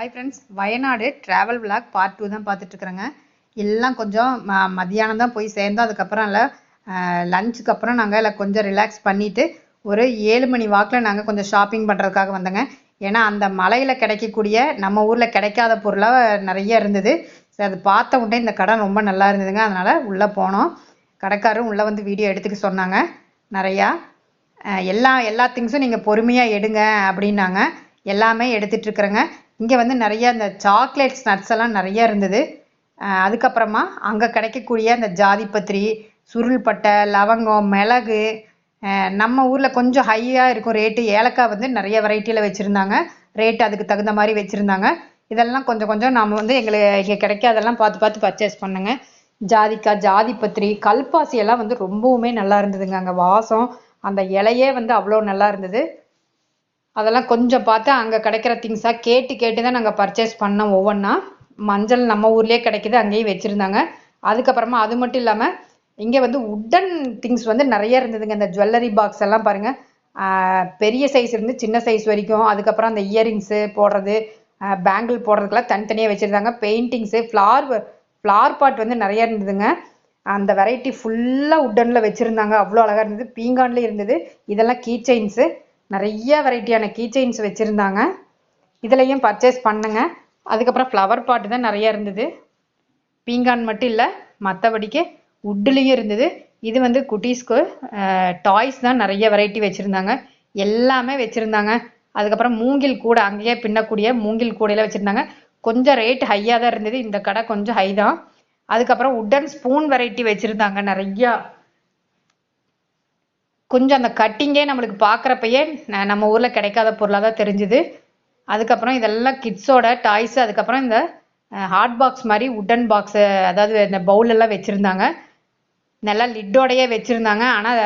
Hi friends, Wayanad travel vlog part 2 தான் பார்த்துட்டு இருக்கிறேங்க. எல்லாம் கொஞ்சம் மத்தியானம் தான் போய் சேர்ந்தோம். அதுக்கப்புறம் இல்லை லஞ்சுக்கு அப்புறம் நாங்கள் இல்லை கொஞ்சம் ரிலாக்ஸ் பண்ணிவிட்டு ஒரு 7 மணி வாக்கில் நாங்கள் கொஞ்சம் ஷாப்பிங் பண்ணுறதுக்காக வந்தோங்க. ஏன்னா அந்த மலையில் கிடைக்கக்கூடிய நம்ம ஊரில் கிடைக்காத பொருளாக நிறைய இருந்தது. சரி, அது பார்த்த உடனே இந்த கடை ரொம்ப நல்லா இருந்ததுங்க. அதனால் உள்ளே போனோம். கடைக்காரரும் உள்ளே வந்து வீடியோ எடுத்துக்க சொன்னாங்க. நிறையா எல்லா திங்ஸும் நீங்கள் பொறுமையாக எடுங்க அப்படின்னாங்க. எல்லாமே எடுத்துகிட்ருக்குறேங்க. இங்கே வந்து நிறைய இந்த சாக்லேட்ஸ் நட்ஸ் எல்லாம் நிறைய இருந்தது. அதுக்கப்புறமா அங்கே கிடைக்கக்கூடிய அந்த ஜாதிபத்திரி, சுருள்பட்டை, லவங்கம், மிளகு, நம்ம ஊரில் கொஞ்சம் ஹையாக இருக்கும் ரேட்டு. ஏலக்காய் வந்து நிறைய வெரைட்டியில் வச்சுருந்தாங்க. ரேட்டு அதுக்கு தகுந்த மாதிரி வச்சுருந்தாங்க. இதெல்லாம் கொஞ்சம் கொஞ்சம் நம்ம வந்து இங்கே கிடைக்காதெல்லாம் பார்த்து பர்ச்சேஸ் பண்ணுங்க. ஜாதிக்காய், ஜாதிபத்திரி, கல்பாசி எல்லாம் வந்து ரொம்பவுமே நல்லா இருந்ததுங்க. அங்கே வாசம், அந்த இலையே வந்து அவ்வளோ நல்லா இருந்தது. அதெல்லாம் கொஞ்சம் பார்த்து அங்கே கிடைக்கிற திங்ஸாக கேட்டு தான் நாங்கள் பர்ச்சேஸ் பண்ணோம். ஒவ்வொன்றா மஞ்சள் நம்ம ஊர்லேயே கிடைக்கிது, அங்கேயும் வச்சுருந்தாங்க. அதுக்கப்புறமா அது மட்டும் இல்லாமல் இங்கே வந்து உட்டன் திங்ஸ் வந்து நிறைய இருந்ததுங்க. இந்த ஜுவல்லரி பாக்ஸ் எல்லாம் பாருங்கள், பெரிய சைஸ் இருந்து சின்ன சைஸ் வரைக்கும். அதுக்கப்புறம் அந்த இயரிங்ஸு போடுறது, பேங்கிள் போடுறதுக்கெல்லாம் தனித்தனியாக வச்சுருந்தாங்க. பெயிண்டிங்ஸு, ஃப்ளார் பாட் வந்து நிறைய இருந்ததுங்க. அந்த வெரைட்டி ஃபுல்லாக உட்டனில் வச்சுருந்தாங்க. அவ்வளோ அழகாக இருந்தது. பீங்கான்லேயும் இருந்தது. இதெல்லாம் கீ செயின்ஸு, நிறைய வெரைட்டியான கீ செயின்ஸ் வச்சுருந்தாங்க. இதுலையும் பர்ச்சேஸ் பண்ணுங்க. அதுக்கப்புறம் ஃப்ளவர் பாட்டு தான் நிறைய இருந்தது. பீங்கான் மட்டும் இல்லை, மற்றபடிக்கு உட்டுலேயும் இருந்தது. இது வந்து குட்டீஸ்க்கு டாய்ஸ் தான் நிறைய வெரைட்டி வச்சுருந்தாங்க. எல்லாமே வச்சுருந்தாங்க. அதுக்கப்புறம் மூங்கில் கூடை, அங்கேயே பின்னக்கூடிய மூங்கில் கூடையில் வச்சுருந்தாங்க. கொஞ்சம் ரேட் ஹையாக தான் இருந்தது. இந்த கடை கொஞ்சம் ஹை தான். அதுக்கப்புறம் உட்டன் ஸ்பூன் வெரைட்டி வச்சுருந்தாங்க நிறையா. கொஞ்சம் அந்த கட்டிங்கே நம்மளுக்கு பார்க்குறப்பயே நம்ம ஊரில் கிடைக்காத பொருளாக தான் தெரிஞ்சுது. அதுக்கப்புறம் இதெல்லாம் கிட்ஸோட டாய்ஸு. அதுக்கப்புறம் இந்த ஹாட் பாக்ஸ் மாதிரி உட்டன் பாக்ஸு, அதாவது இந்த பவுலெல்லாம் வச்சுருந்தாங்க. நல்லா லிட்டோடையே வச்சுருந்தாங்க. ஆனால்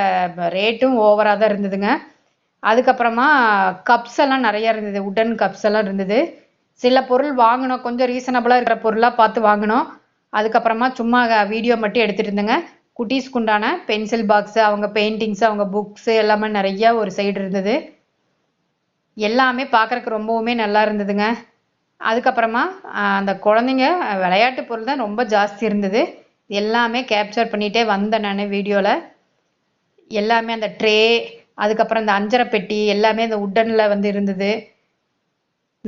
ரேட்டும் ஓவராக தான் இருந்ததுங்க. அதுக்கப்புறமா கப்ஸ் எல்லாம் நிறையா இருந்தது. உட்டன் கப்ஸ் எல்லாம் இருந்தது. சில பொருள் வாங்கினோம், கொஞ்சம் ரீசனபிளாக இருக்கிற பொருளாக பார்த்து வாங்கினோம். அதுக்கப்புறமா சும்மா வீடியோ மட்டும் எடுத்துகிட்டு இருந்தேங்க. குட்டீஸ்க்கு உண்டான பென்சில் பாக்ஸு, அவங்க பெயிண்டிங்ஸு, அவங்க புக்ஸு எல்லாமே நிறையா ஒரு சைடு இருந்தது. எல்லாமே பார்க்குறக்கு ரொம்பவுமே நல்லா இருந்ததுங்க. அதுக்கப்புறமா அந்த குழந்தைங்க விளையாட்டு பொருள் தான் ரொம்ப ஜாஸ்தி இருந்தது. எல்லாமே கேப்சர் பண்ணிகிட்டே வந்தேன் நான் வீடியோவில். எல்லாமே அந்த ட்ரே, அதுக்கப்புறம் இந்த அஞ்சரை பெட்டி எல்லாமே அந்த உட்டனில் வந்து இருந்தது.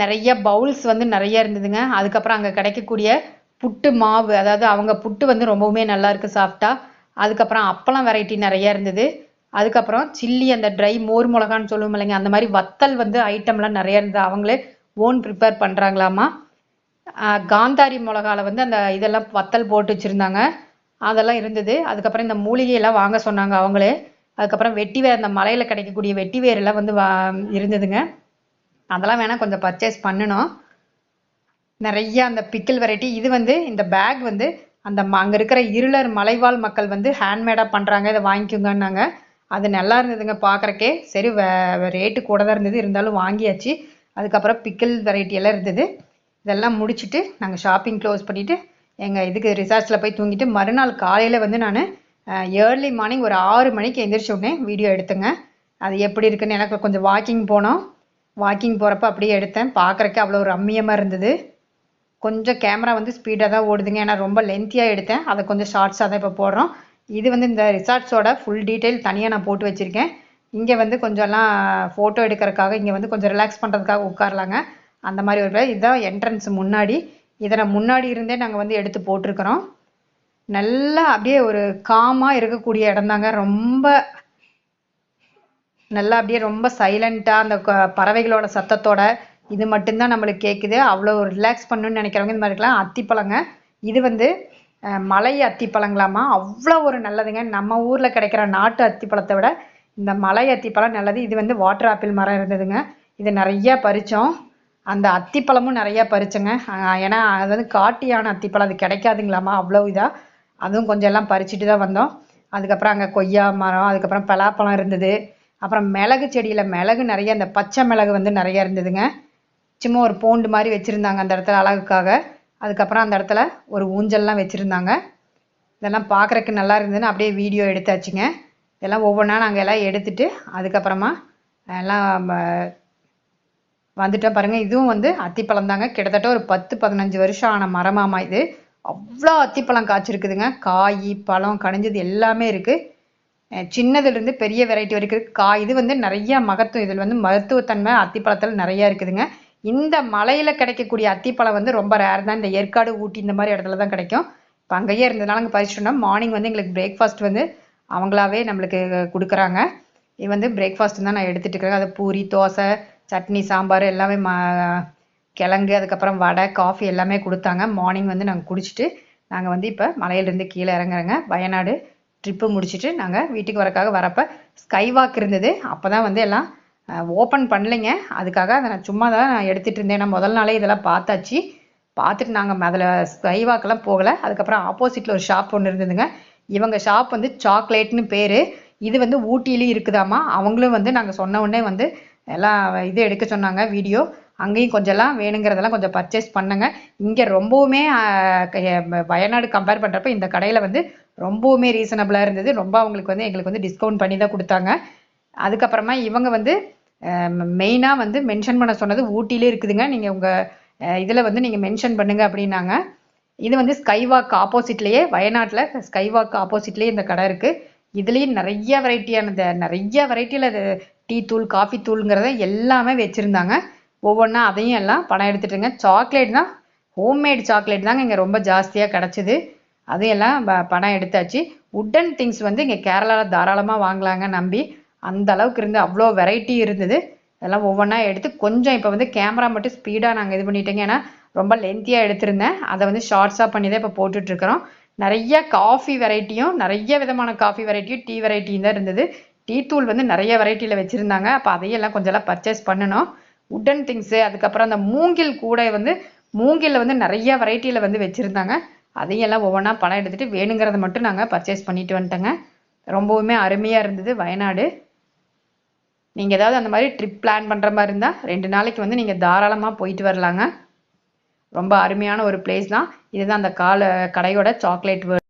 நிறைய பவுல்ஸ் வந்து நிறைய இருந்ததுங்க. அதுக்கப்புறம் அங்கே கிடைக்கக்கூடிய புட்டு மாவு, அதாவது அவங்க புட்டு வந்து ரொம்பவுமே நல்லா இருக்குது சாஃப்டாக. அதுக்கப்புறம் அப்பளம் வெரைட்டி நிறைய இருந்தது. அதுக்கப்புறம் சில்லி, அந்த ட்ரை மோர் மிளகான்னு சொல்லுவோம் இல்லைங்க, அந்த மாதிரி வத்தல் வந்து ஐட்டம்லாம் நிறைய இருந்தது. அவங்களே ஓன் ப்ரிப்பேர் பண்ணுறாங்களாமா. காந்தாரி மிளகாவில் வந்து அந்த இதெல்லாம் வத்தல் போட்டு வச்சுருந்தாங்க. அதெல்லாம் இருந்தது. அதுக்கப்புறம் இந்த மூலிகையெல்லாம் வாங்க சொன்னாங்க அவங்களே. அதுக்கப்புறம் வெட்டிவேர், அந்த மலையில் கிடைக்கக்கூடிய வெட்டிவேரெல்லாம் வந்து இருந்ததுங்க. அதெல்லாம் வேணால் கொஞ்சம் பர்ச்சேஸ் பண்ணணும். நிறைய அந்த பிக்கிள் வெரைட்டி. இது வந்து இந்த பேக் வந்து அந்த அங்கே இருக்கிற இருளர் மலைவாழ் மக்கள் வந்து ஹேண்ட்மேடாக பண்ணுறாங்க, இதை வாங்கிக்கோங்கன்னாங்க. அது நல்லா இருந்ததுங்க பார்க்குறக்கே. சரி, ரேட்டு கூட தான் இருந்தது, இருந்தாலும் வாங்கியாச்சு. அதுக்கப்புறம் பிக்கிள் வெரைட்டி எல்லாம் இருந்தது. இதெல்லாம் முடிச்சுட்டு நாங்கள் ஷாப்பிங் க்ளோஸ் பண்ணிவிட்டு எங்கள் இதுக்கு ரிசார்ட்ஸில் போய் தூங்கிட்டு மறுநாள் காலையில் வந்து நான் ஏர்லி மார்னிங் ஒரு 6 மணிக்கு எந்திரிச்ச உடனே வீடியோ எடுத்தேங்க. அது எப்படி இருக்குன்னு, எனக்கு கொஞ்சம் வாக்கிங் போனோம். வாக்கிங் போகிறப்ப அப்படியே எடுத்தேன். பார்க்குறக்கே அவ்வளோ ஒரு ரம்மியமாக இருந்தது. கொஞ்சம் கேமரா வந்து ஸ்பீடாக தான் ஓடுதுங்க, ஏன்னா ரொம்ப லென்த்தியாக எடுத்தேன். அதை கொஞ்சம் ஷார்ட்ஸாக தான் இப்போ போடுறோம். இது வந்து இந்த ரிசார்ட்ஸோட ஃபுல் டீட்டெயில் தனியாக நான் போட்டு வச்சுருக்கேன். இங்கே வந்து கொஞ்சம்லாம் ஃபோட்டோ எடுக்கிறதுக்காக, இங்கே வந்து கொஞ்சம் ரிலாக்ஸ் பண்ணுறதுக்காக உட்காரலாங்க. அந்த மாதிரி ஒரு இதுதான் என்ட்ரன்ஸ் முன்னாடி. இதை நான் முன்னாடி இருந்தே நாங்கள் வந்து எடுத்து போட்டிருக்கிறோம். நல்லா அப்படியே ஒரு காமாக இருக்கக்கூடிய இடம் தாங்க. ரொம்ப நல்லா அப்படியே ரொம்ப சைலண்ட்டாக அந்த பறவைகளோட சத்தத்தோட இது மட்டும்தான் நம்மளுக்கு கேட்குது. அவ்வளோ ரிலாக்ஸ் பண்ணணும்னு நினைக்கிறவங்க இந்த மாதிரி இருக்கலாம். அத்திப்பழங்க, இது வந்து மலை அத்திப்பழங்களாமா. அவ்வளோ ஒரு நல்லதுங்க. நம்ம ஊரில் கிடைக்கிற நாட்டு அத்திப்பழத்தை விட இந்த மலை அத்திப்பழம் நல்லது. இது வந்து வாட்டர் ஆப்பிள் மரம் இருந்ததுங்க. இது நிறையா பறித்தோம். அந்த அத்திப்பழமும் நிறையா பறிச்சோங்க. ஏன்னா அது வந்து காட்டியான அத்திப்பழம், அது கிடைக்காதுங்களாமா அவ்வளோ இதாக. அதுவும் கொஞ்சம் எல்லாம் பறிச்சுட்டு தான் வந்தோம். அதுக்கப்புறம் அங்கே கொய்யா மரம், அதுக்கப்புறம் பலாப்பழம் இருந்தது. அப்புறம் மிளகு செடியில் மிளகு நிறைய, அந்த பச்சை மிளகு வந்து நிறையா இருந்ததுங்க. சும்மா ஒரு போண்டு மாதிரி வச்சுருந்தாங்க அந்த இடத்துல அழகுக்காக. அதுக்கப்புறம் அந்த இடத்துல ஒரு ஊஞ்சல்லாம் வச்சுருந்தாங்க. இதெல்லாம் பார்க்குறக்கு நல்லா இருந்ததுன்னு அப்படியே வீடியோ எடுத்தாச்சுங்க. இதெல்லாம் ஒவ்வொன்றா நாங்கள் எல்லாம் எடுத்துகிட்டு அதுக்கப்புறமா எல்லாம் வந்துட்டேன் பாருங்க. இதுவும் வந்து அத்திப்பழம் தாங்க. கிட்டத்தட்ட ஒரு 10-15 வருஷம் ஆன மரமாமா இது. அவ்வளோ அத்திப்பழம் காய்ச்சிருக்குதுங்க. காய் பழம் கனிஞ்சது எல்லாமே இருக்கு. சின்னதுல இருந்து பெரிய வெரைட்டி வரைக்கும் இருக்கு. இது வந்து நிறைய மகத்துவம், இதில் வந்து மருத்துவத்தன்மை அத்திப்பழத்தில் நிறைய இருக்குதுங்க. இந்த மலையில கிடைக்கக்கூடிய அத்திப்பழம் வந்து ரொம்ப ரேர் தான். இந்த ஏற்காடு ஊட்டி இந்த மாதிரி இடத்துல தான் கிடைக்கும். இப்போ அங்கேயே இருந்ததுனால அங்கே பறிச்சுட்டோம்னா மார்னிங் வந்து எங்களுக்கு பிரேக்ஃபாஸ்ட் வந்து அவங்களாவே நம்மளுக்கு கொடுக்குறாங்க. இது வந்து பிரேக்ஃபாஸ்ட் தான் நான் எடுத்துட்டு இருக்கிறேன். அது பூரி தோசை சட்னி சாம்பார் எல்லாமே கிழங்கு அதுக்கப்புறம் வடை காஃபி எல்லாமே கொடுத்தாங்க. மார்னிங் வந்து நாங்கள் குடிச்சிட்டு நாங்கள் வந்து இப்போ மலையிலேருந்து கீழே இறங்குறேங்க. வயநாடு ட்ரிப்பு முடிச்சுட்டு நாங்கள் வீட்டுக்கு வரக்காக வரப்போ ஸ்கை வாக் இருந்தது. அப்போ தான் வந்து எல்லாம் ஓப்பன் பண்ணலைங்க. அதுக்காக அதை நான் சும்மா தான் நான் எடுத்துகிட்டு இருந்தேன். நான் முதல் நாளே இதெல்லாம் பார்த்தாச்சு. பார்த்துட்டு நாங்கள் அதில் ஸ்கை வாக்கெல்லாம் போகலை. அதுக்கப்புறம் ஆப்போசிட்டில் ஒரு ஷாப் ஒன்று இருந்ததுங்க. இவங்க ஷாப் வந்து சாக்லேட்னு பேர். இது வந்து ஊட்டியிலையும் இருக்குதாமா. அவங்களும் வந்து நாங்கள் சொன்ன உடனே வந்து எல்லாம் இது எடுக்க சொன்னாங்க வீடியோ. அங்கேயும் கொஞ்சம்லாம் வேணுங்கிறதெல்லாம் கொஞ்சம் பர்ச்சேஸ் பண்ணுங்க. இங்கே ரொம்பவுமே வயநாடு கம்பேர் பண்ணுறப்ப இந்த கடையில் வந்து ரொம்பவுமே ரீசனபிளாக இருந்தது. ரொம்ப அவங்களுக்கு வந்து எங்களுக்கு வந்து டிஸ்கவுண்ட் பண்ணி தான் கொடுத்தாங்க. அதுக்கப்புறமா இவங்க வந்து மெயினாக வந்து மென்ஷன் பண்ண சொன்னது ஊட்டியிலே இருக்குதுங்க. நீங்கள் உங்கள் இதில் வந்து நீங்கள் மென்ஷன் பண்ணுங்க அப்படின்னாங்க. இது வந்து ஸ்கைவாக் ஆப்போசிட்லேயே, வயநாட்டில் ஸ்கைவாக் ஆப்போசிட்லேயே இந்த கடை இருக்குது. இதுலேயும் நிறைய வெரைட்டியில் டீ தூள் காஃபி தூளுங்கிறத எல்லாமே வச்சுருந்தாங்க. ஒவ்வொன்றா அதையும் எல்லாம் பணம் எடுத்துட்டுங்க. சாக்லேட் தான், ஹோம்மேட் சாக்லேட் தாங்க இங்கே ரொம்ப ஜாஸ்தியாக கிடச்சிது. அதையெல்லாம் பணம் எடுத்தாச்சு. உட்டன் திங்ஸ் வந்து இங்கே கேரளாவில் தாராளமாக வாங்கலாங்க நம்பி. அந்த அளவுக்கு இருந்து அவ்வளோ வெரைட்டி இருந்தது. அதெல்லாம் ஒவ்வொன்றா எடுத்து கொஞ்சம் இப்போ வந்து கேமரா மட்டும் ஸ்பீடாக நாங்கள் இது பண்ணிட்டோங்க. ஏன்னா ரொம்ப லென்த்தியாக எடுத்திருந்தேன். அதை வந்து ஷார்ட்ஸாக பண்ணி தான் இப்போ போட்டுட்ருக்குறோம். நிறைய காஃபி வெரைட்டியும் நிறைய விதமான காஃபி வெரைட்டியும் டீ வெரைட்டியும் தான் இருந்தது. டீ தூள் வந்து நிறைய வெரைட்டியில் வச்சுருந்தாங்க. அப்போ அதையெல்லாம் கொஞ்சம்லாம் பர்ச்சேஸ் பண்ணணும். உட்டன் திங்ஸு அதுக்கப்புறம் அந்த மூங்கில் கூடை வந்து மூங்கில் வந்து நிறைய வெரைட்டியில் வந்து வச்சுருந்தாங்க. அதையெல்லாம் ஒவ்வொன்றா பணம் எடுத்துகிட்டு வேணுங்கிறத மட்டும் நாங்கள் பர்ச்சேஸ் பண்ணிட்டு வந்துட்டோங்க. ரொம்பவுமே அருமையாக இருந்தது வயநாடு. நீங்கள் ஏதாவது அந்த மாதிரி ட்ரிப் பிளான் பண்ணுற மாதிரி இருந்தால் 2 நாளைக்கு வந்து நீங்கள் தாராளமாக போயிட்டு வரலாங்க. ரொம்ப அருமையான ஒரு பிளேஸ் தான். இதுதான் அந்த கடையோட சாக்லேட் வேர்ல்ட்.